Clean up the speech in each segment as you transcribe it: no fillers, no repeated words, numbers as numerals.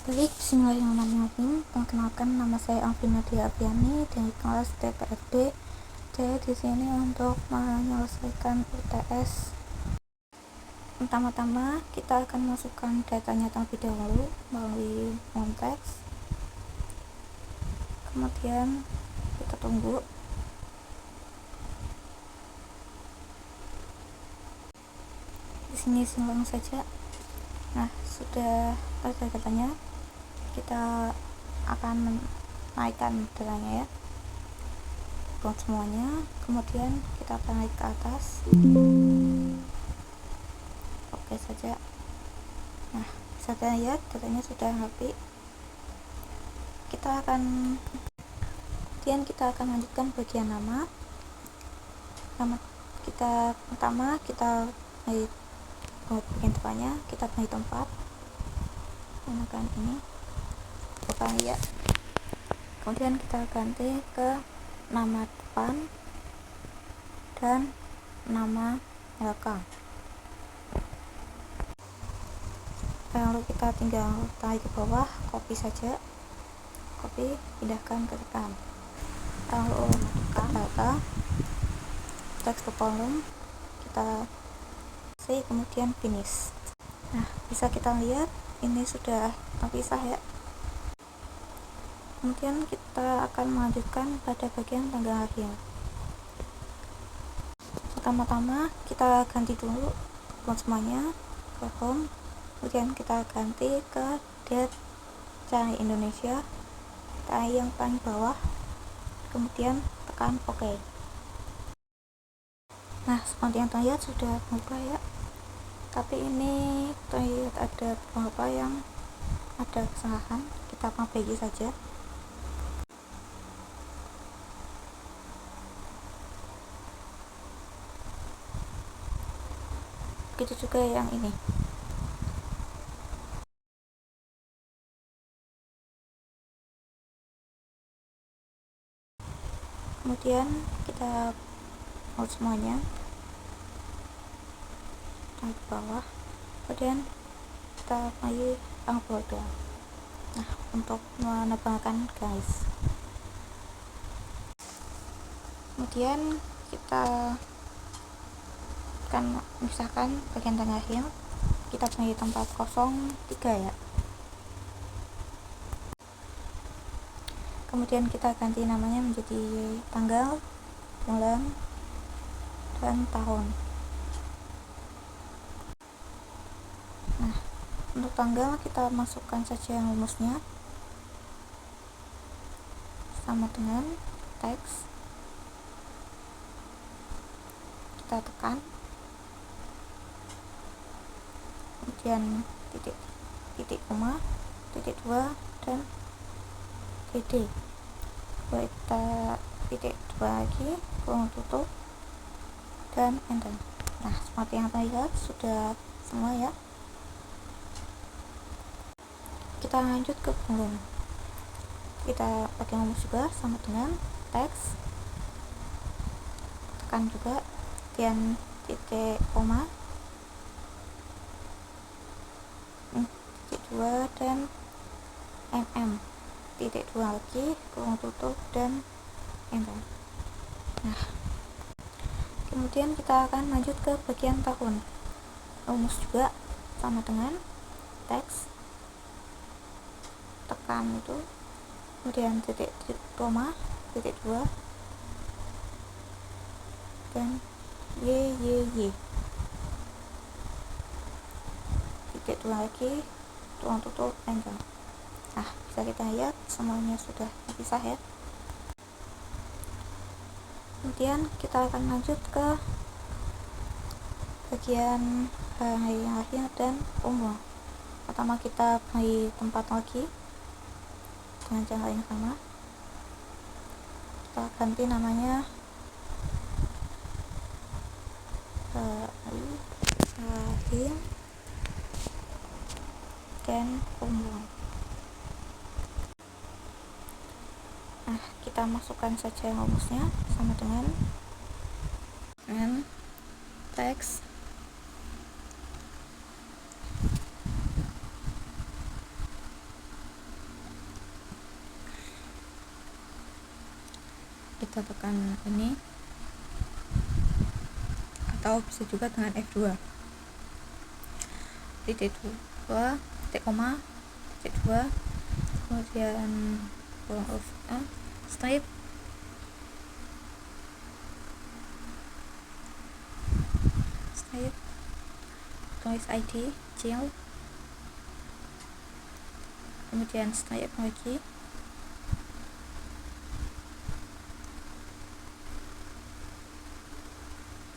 Baik, bismillahirrahmanirrahim. Perkenalkan, nama saya Alvina Diapiani dari kelas TPFD. Saya di sini untuk menyelesaikan UTS. Pertama-tama, kita akan masukkan datanya terlebih dahulu melalui konteks. Kemudian kita tunggu. Di sini silang saja. Nah, sudah ada datanya. Kita akan menaikkan datanya ya, buat semuanya. Kemudian kita akan naik ke atas. Oke saja. Nah, bisa lihat datanya sudah rapi. Kemudian kita akan lanjutkan bagian nama kita. Pertama kita naik bagian depannya, kita naik tempat, gunakan ini bukan ya. Kemudian kita ganti ke nama depan dan nama belakang. Lalu kita tinggal tarik ke bawah, copy saja, copy, pindahkan ke depan. Lalu masukkan data, text to column, kita save, kemudian finish. Nah, bisa kita lihat ini sudah terpisah ya. Kemudian kita akan melanjutkan pada bagian tanggal lahir. Pertama-tama kita ganti dulu buat semuanya ke home, kemudian kita ganti ke date, cari Indonesia, cari yang paling bawah, kemudian tekan OK. Nah, seperti yang terlihat sudah berubah ya, tapi ini terlihat ada beberapa yang ada kesalahan, kita perbaiki saja. Begitu juga yang ini. Kemudian kita mau semuanya ke bawah, kemudian kita pilih border. Nah, untuk menebalkan garis. Kemudian kita akan memisahkan bagian tengahnya, kita pilih tempat kosong 3 ya. Kemudian kita ganti namanya menjadi tanggal, bulan, dan tahun. Nah, untuk tanggal kita masukkan saja rumusnya sama dengan teks, kita tekan, kemudian titik koma, titik 2 dan dd. Kita titik 2 lagi, kurung tutup, dan enter. Nah, seperti yang terlihat sudah semua ya. Kita lanjut ke bulan. Kita pakai rumus juga sama dengan teks, tekan juga, kemudian titik koma, titik 2 dan titik 2 lagi, kurung tutup, dan enter. Nah, kemudian kita akan lanjut ke bagian tahun. Rumus juga sama dengan teks, tekan itu, kemudian titik koma, titik 2 dan YYY, titik 2 lagi, kurung tutup, enter. Nah, bisa kita lihat semuanya sudah terpisah ya. Kemudian kita akan lanjut ke bagian hari lahir dan umur. Pertama kita beri tempat lagi dengan cara yang sama, kita ganti namanya lahir dan umur. Nah, kita masukkan saja rumusnya sama dengan teks, kita tekan ini, atau bisa juga dengan F2, titik 2, titik koma, titik 2, kemudian strip, tulis ID kecil, kemudian strip lagi,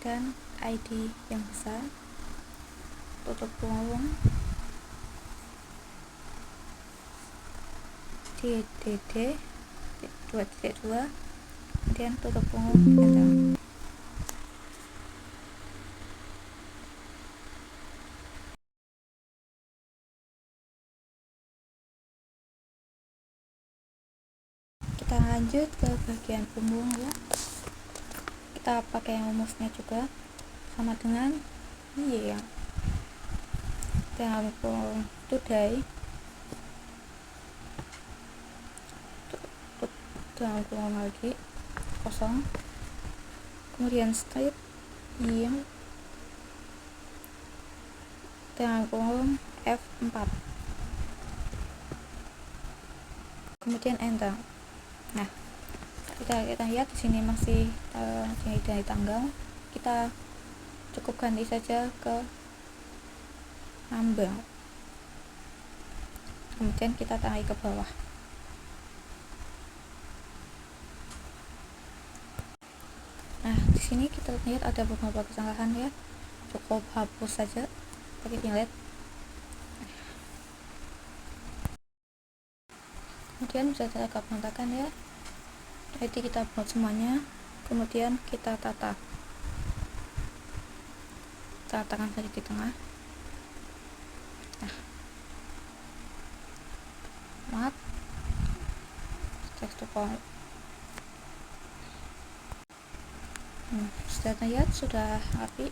dan ID yang besar, tutup kurung, DDD 2.2, kemudian tutup kurung, enter. Kita lanjut ke bagian punggung ya. Kita pakai rumusnya juga sama dengan yang dalam kurung today, dalam kurung lagi kosong, kemudian strip yang dalam kurung F4, kemudian enter. Nah, kita lihat di sini masih dari tanggal, kita cukup ganti saja ke number, kemudian kita tarik ke bawah. Nah, di sini kita lihat ada beberapa kesalahan ya, cukup hapus saja pakai delete. Kemudian bisa kita kontakkan ya, jadi kita buat semuanya, kemudian kita letakkan saja di tengah. Nah, maaf, text to call. Sudah lihat, sudah rapi.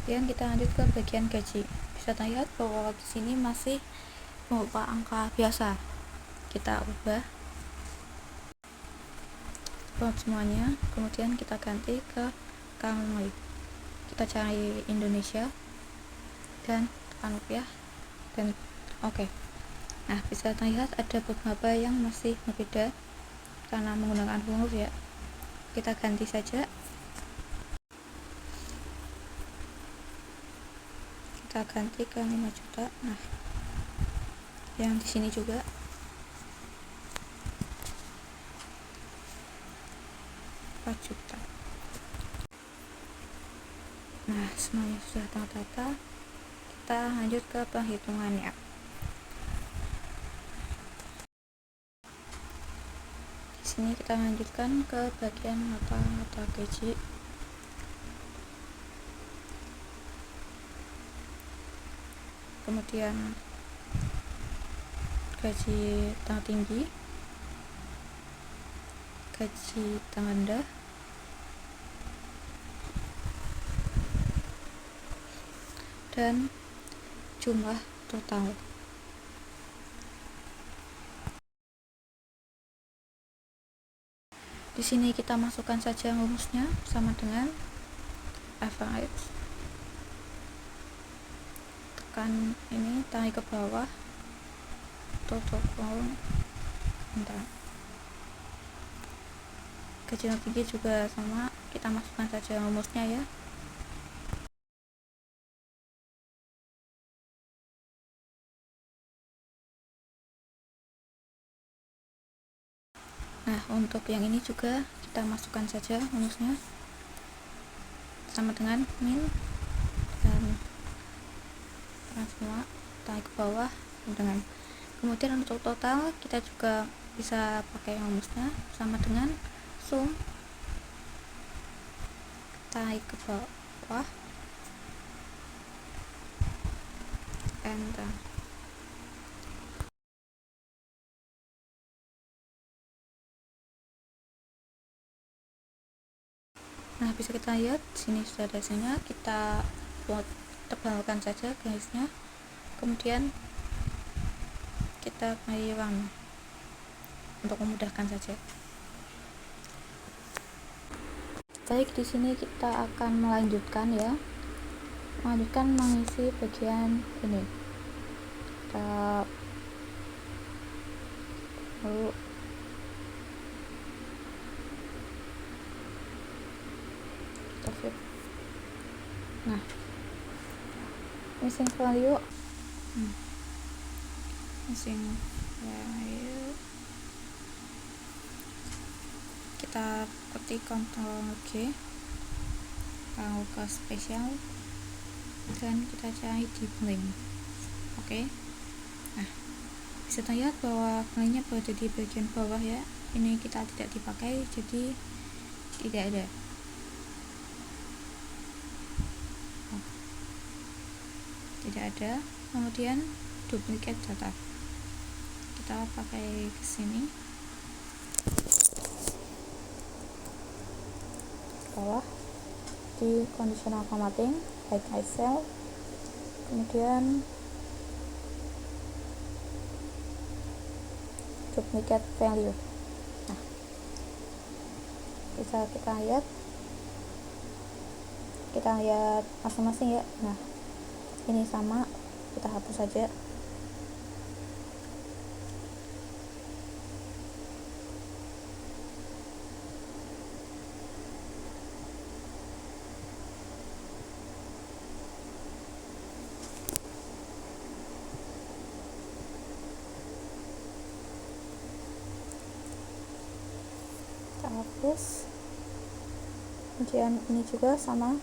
Kemudian kita lanjut ke bagian gaji. Bisa lihat bahwa di sini masih berupa angka biasa. Kita ubah buat semuanya, kemudian kita ganti ke currency. Kita cari Indonesia dan tekan rupiah dan oke. Nah, bisa terlihat ada beberapa yang masih berbeda karena menggunakan huruf ya. Kita ganti saja. Kita ganti ke 5 juta. Nah, yang di sini juga 4 juta. Nah, semuanya sudah tertata. Kita lanjut ke perhitungannya. Di sini kita lanjutkan ke bagian mata gaji. Kemudian gaji tertinggi, gaji terendah, dan jumlah total. Di sini kita masukkan saja rumusnya sama dengan average. Tekan ini, tarik ke bawah, tutup kurung, enter. Gaji tertinggi juga sama, kita masukkan saja rumusnya ya. Nah, untuk yang ini juga kita masukkan saja rumusnya sama dengan min, dan semua tarik ke bawah dengan. Kemudian untuk total kita juga bisa pakai rumusnya sama dengan sum, tarik ke bawah, enter. Nah, bisa kita lihat sini sudah ada hasilnya. Kita buat tebalkan saja garisnya, kemudian kita run untuk memudahkan saja. Baik, di sini kita akan melanjutkan mengisi bagian ini. Kita lalu kita fit. Nah, missing value kita ketik Ctrl G, lalu ke spesial dan kita cari di blank. Oke. Nah, bisa terlihat bahwa blinknya berada di bagian bawah ya. Ini kita tidak dipakai, jadi tidak ada. Tidak ada. Kemudian duplicate data, kita pakai ke sini bawah di conditional formatting, hide my cell, kemudian duplicate value. Nah, bisa kita lihat masing-masing ya. Nah, ini sama, kita hapus saja. Kita hapus. Kemudian ini juga sama,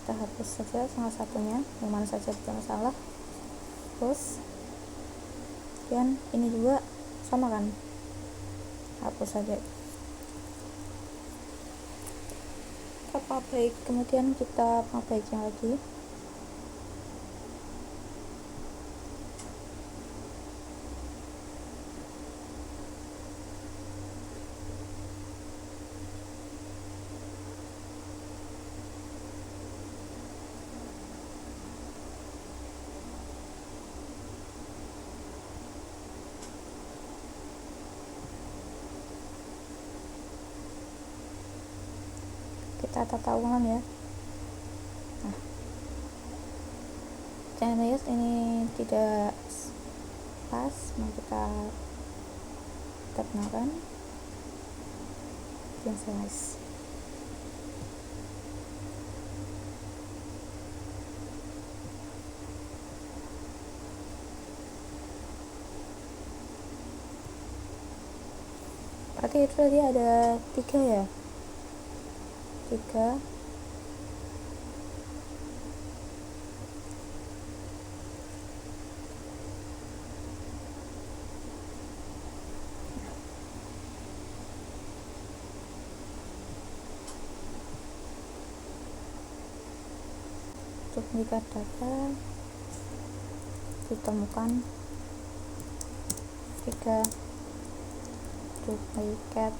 kita hapus saja salah satunya, yang mana saja tidak masalah. Hapus. Kemudian ini juga sama kan, hapus saja. Kita publish, kemudian kita publish lagi. Kita tata ulang ya. Nah, jangan lihat ini tidak pas, mau kita benakan yang size. Berarti itu tadi ada 3 ya, 3. Duplikat data ditemukan 3 duplikat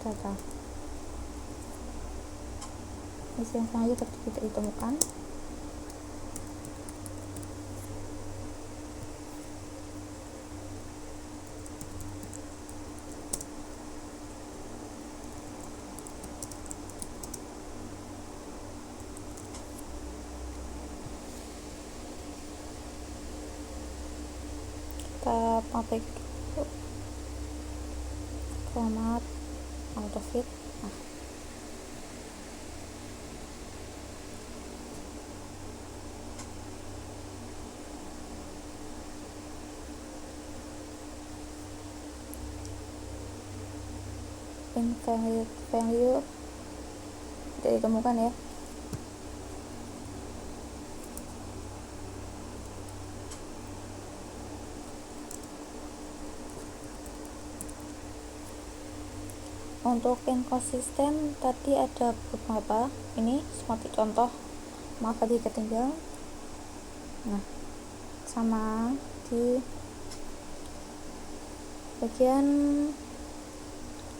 data. Isi yang selanjutnya tidak ditemukan. Kita pakai format auto fit. Nah, value tidak ditemukan ya. Untuk inconsistent tadi ada beberapa, ini seperti contoh, maaf tadi ketinggalan. Nah, sama di bagian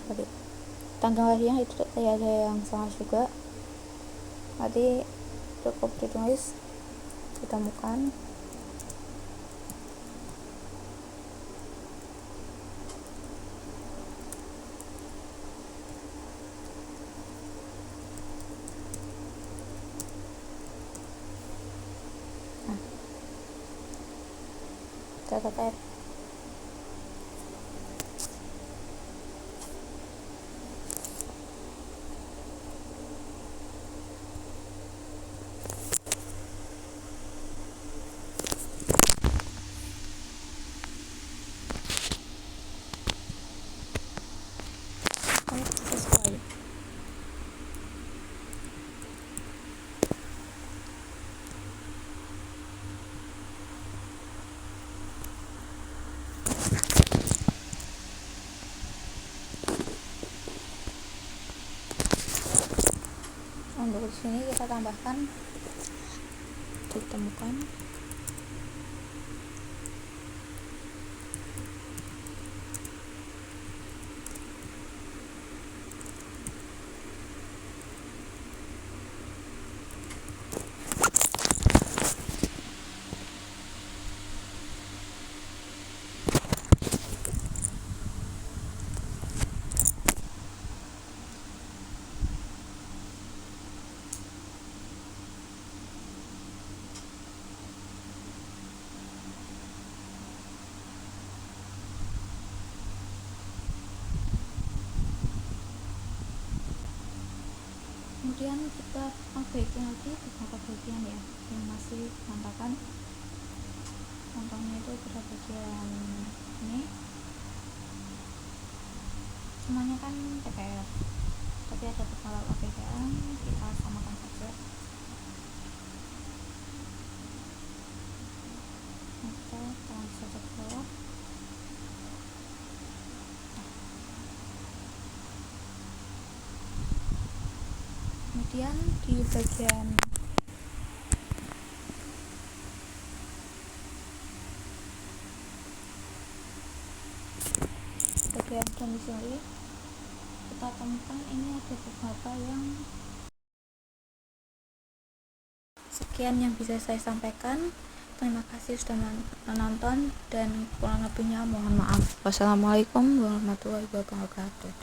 tadi tanggal lahirnya itu tadi ada yang salah juga, tadi cukup ditulis ditemukan. catat air. Sesuai. Untuk di sini kita tambahkan, ditemukan kemudian kita perbaiki lagi beberapa bagian ya yang masih berantakan. Contohnya itu pada bagian ini, semuanya kan TPR tapi ada beberapa perbedaan, kita samakan saja. Kita tarik saja ke bawah. Kemudian di bagian domisili kita temukan ini ada beberapa yang sekian yang bisa saya sampaikan. Terima kasih sudah menonton dan kurang lebihnya mohon maaf. Wassalamualaikum warahmatullahi wabarakatuh.